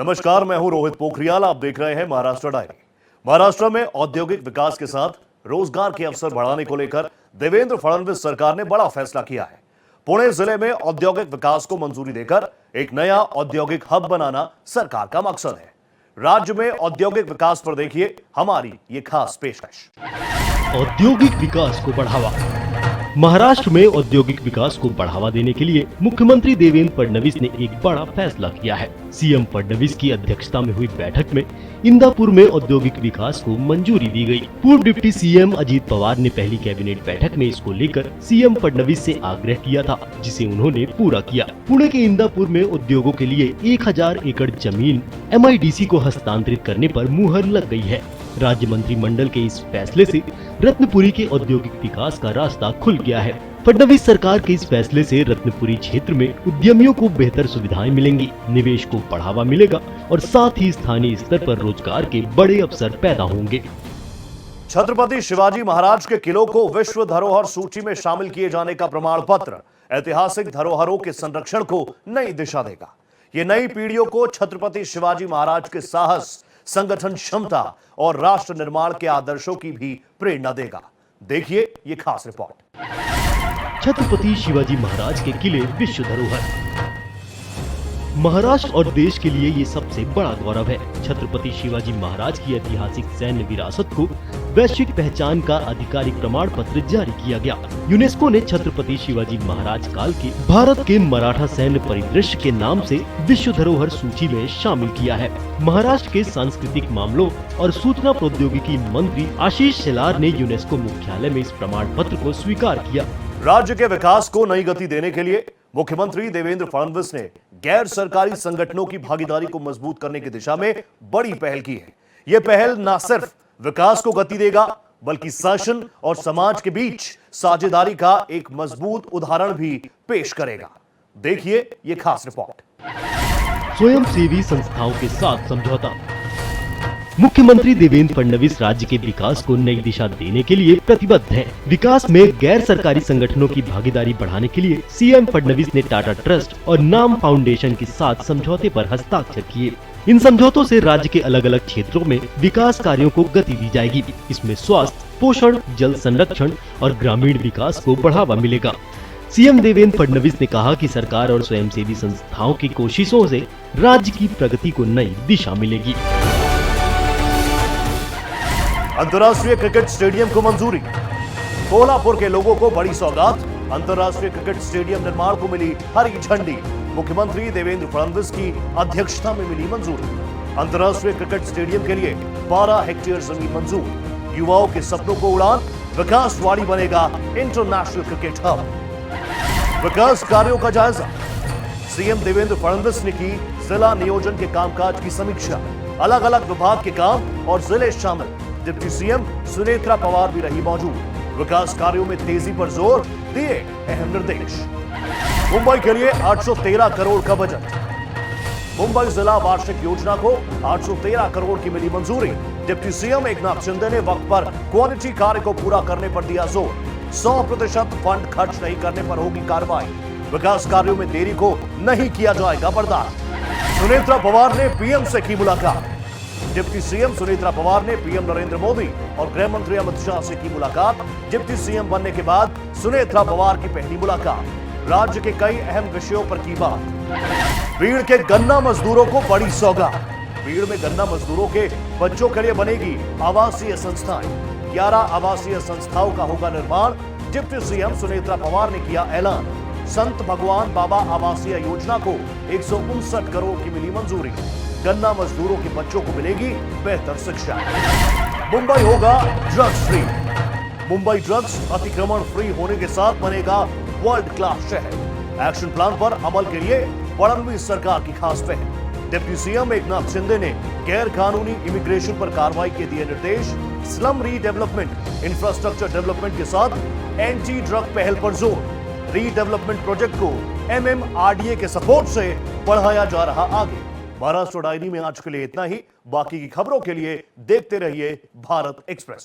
नमस्कार, मैं हूं रोहित पोखरियाल। आप देख रहे हैं महाराष्ट्र डायरी। महाराष्ट्र में औद्योगिक विकास के साथ रोजगार के अवसर बढ़ाने को लेकर देवेंद्र फडणवीस सरकार ने बड़ा फैसला किया है। पुणे जिले में औद्योगिक विकास को मंजूरी देकर एक नया औद्योगिक हब बनाना सरकार का मकसद है। राज्य में औद्योगिक विकास पर देखिए हमारी ये खास पेशकश। औद्योगिक विकास को बढ़ावा। महाराष्ट्र में औद्योगिक विकास को बढ़ावा देने के लिए मुख्यमंत्री देवेंद्र फडणवीस ने एक बड़ा फैसला किया है। सीएम फडणवीस की अध्यक्षता में हुई बैठक में इंदापुर में औद्योगिक विकास को मंजूरी दी गई। पूर्व डिप्टी सीएम अजीत पवार ने पहली कैबिनेट बैठक में इसको लेकर सीएम फडणवीस से आग्रह किया था, जिसे उन्होंने पूरा किया। पुणे के इंदापुर में उद्योगों के लिए 1000 एकड़ जमीन MIDC को हस्तांतरित करने पर मुहर लग गई है। राज्य मंत्रिमंडल के इस फैसले से रत्नपुरी के औद्योगिक विकास का रास्ता खुल गया है। फडणवीस सरकार के इस फैसले से रत्नपुरी क्षेत्र में उद्यमियों को बेहतर सुविधाएं मिलेंगी, निवेश को बढ़ावा मिलेगा और साथ ही स्थानीय स्तर पर रोजगार के बड़े अवसर पैदा होंगे। छत्रपति शिवाजी महाराज के किलों को विश्व धरोहर सूची में शामिल किए जाने का प्रमाण पत्र ऐतिहासिक धरोहरों के संरक्षण को नई दिशा देगा। ये नई पीढ़ियों को छत्रपति शिवाजी महाराज के साहस, संगठन क्षमता और राष्ट्र निर्माण के आदर्शों की भी प्रेरणा देगा। देखिए ये खास रिपोर्ट। छत्रपति शिवाजी महाराज के किले विश्व धरोहर। महाराष्ट्र और देश के लिए ये सबसे बड़ा गौरव है। छत्रपति शिवाजी महाराज की ऐतिहासिक सैन्य विरासत को वैश्विक पहचान का आधिकारिक प्रमाण पत्र जारी किया गया। यूनेस्को ने छत्रपति शिवाजी महाराज काल के भारत के मराठा सैन्य परिदृश्य के नाम से विश्व धरोहर सूची में शामिल किया है। महाराष्ट्र के सांस्कृतिक मामलों और सूचना प्रौद्योगिकी मंत्री आशीष शेलार ने यूनेस्को मुख्यालय में इस प्रमाण पत्र को स्वीकार किया। राज्य के विकास को नई गति देने के लिए मुख्यमंत्री देवेंद्र फडणवीस ने गैर सरकारी संगठनों की भागीदारी को मजबूत करने की दिशा में बड़ी पहल की है। यह पहल न सिर्फ विकास को गति देगा, बल्कि शासन और समाज के बीच साझेदारी का एक मजबूत उदाहरण भी पेश करेगा। देखिए ये खास रिपोर्ट। स्वयंसेवी संस्थाओं के साथ समझौता। मुख्यमंत्री देवेंद्र फडणवीस राज्य के विकास को नई दिशा देने के लिए प्रतिबद्ध हैं। विकास में गैर सरकारी संगठनों की भागीदारी बढ़ाने के लिए सीएम फडणवीस ने टाटा ट्रस्ट और नाम फाउंडेशन के साथ समझौते पर हस्ताक्षर किए। इन समझौतों से राज्य के अलग अलग क्षेत्रों में विकास कार्यों को गति दी जाएगी। इसमें स्वास्थ्य, पोषण, जल संरक्षण और ग्रामीण विकास को बढ़ावा मिलेगा। सीएम देवेंद्र फडणवीस ने कहा कि सरकार और स्वयंसेवी संस्थाओं की कोशिशों से राज्य की प्रगति को नई दिशा मिलेगी। अंतर्राष्ट्रीय क्रिकेट स्टेडियम को मंजूरी। कोल्हापुर के लोगों को बड़ी सौगात। अंतर्राष्ट्रीय क्रिकेट स्टेडियम निर्माण को मिली हरी झंडी। मुख्यमंत्री देवेंद्र फडणवीस की अध्यक्षता में मिली मंजूरी। अंतर्राष्ट्रीय क्रिकेट स्टेडियम के लिए 12 हेक्टेयर जमीन मंजूर। युवाओं के सपनों को उड़ान। विकासवाड़ी बनेगा इंटरनेशनल क्रिकेट हब। विकास कार्यों का जायजा। सीएम देवेंद्र फडणवीस ने की जिला नियोजन के कामकाज की समीक्षा। अलग अलग विभाग के काम और जिले शामिल। डिप्टी सीएम सुनेत्रा पवार भी रही मौजूद। विकास कार्यों में तेजी पर जोर, दिए अहम निर्देश। मुंबई के लिए 813 करोड़ का बजट। मुंबई जिला वार्षिक योजना को 813 करोड़ की मिली मंजूरी। डिप्टी सीएम एकनाथ शिंदे ने वक्त पर क्वालिटी कार्य को पूरा करने पर दिया जोर। 100% फंड खर्च नहीं करने पर होगी कार्रवाई। विकास कार्यों में देरी को नहीं किया जाएगा बर्दाश्त। सुनेत्रा पवार ने पीएम से की मुलाकात। डिप्टी सीएम सुनेत्रा पवार ने पीएम नरेंद्र मोदी और गृह मंत्री अमित शाह से की मुलाकात। डिप्टी सीएम बनने के बाद सुनेत्रा पवार की पहली मुलाकात। राज्य के कई अहम विषयों पर की बात। भीड़ के गन्ना मजदूरों को बड़ी सौगात। भीड़ में गन्ना मजदूरों के बच्चों के लिए बनेगी आवासीय संस्थाएं। 11 आवासीय संस्थाओं का होगा निर्माण। डिप्टी सीएम सुनेत्रा पवार ने किया ऐलान। संत भगवान बाबा आवासीय योजना को 159 करोड़ की मिली मंजूरी। गन्ना मजदूरों के बच्चों को मिलेगी बेहतर शिक्षा। मुंबई होगा ड्रग्स फ्री। मुंबई ड्रग्स अतिक्रमण फ्री होने के साथ बनेगा वर्ल्ड क्लास शहर। एक्शन प्लान पर अमल के लिए फडणवीस सरकार की खास पहल। डिप्टी सीएम एकनाथ शिंदे ने गैर कानूनी इमिग्रेशन पर कार्रवाई के दिए निर्देश। स्लम रीडेवलपमेंट, इंफ्रास्ट्रक्चर डेवलपमेंट के साथ एंटी ड्रग पहल पर जोर। रीडेवलपमेंट प्रोजेक्ट को MMRDA के सपोर्ट से बढ़ाया जा रहा आगे। महाराष्ट्र डायरी में आज के लिए इतना ही। बाकी की खबरों के लिए देखते रहिए भारत एक्सप्रेस।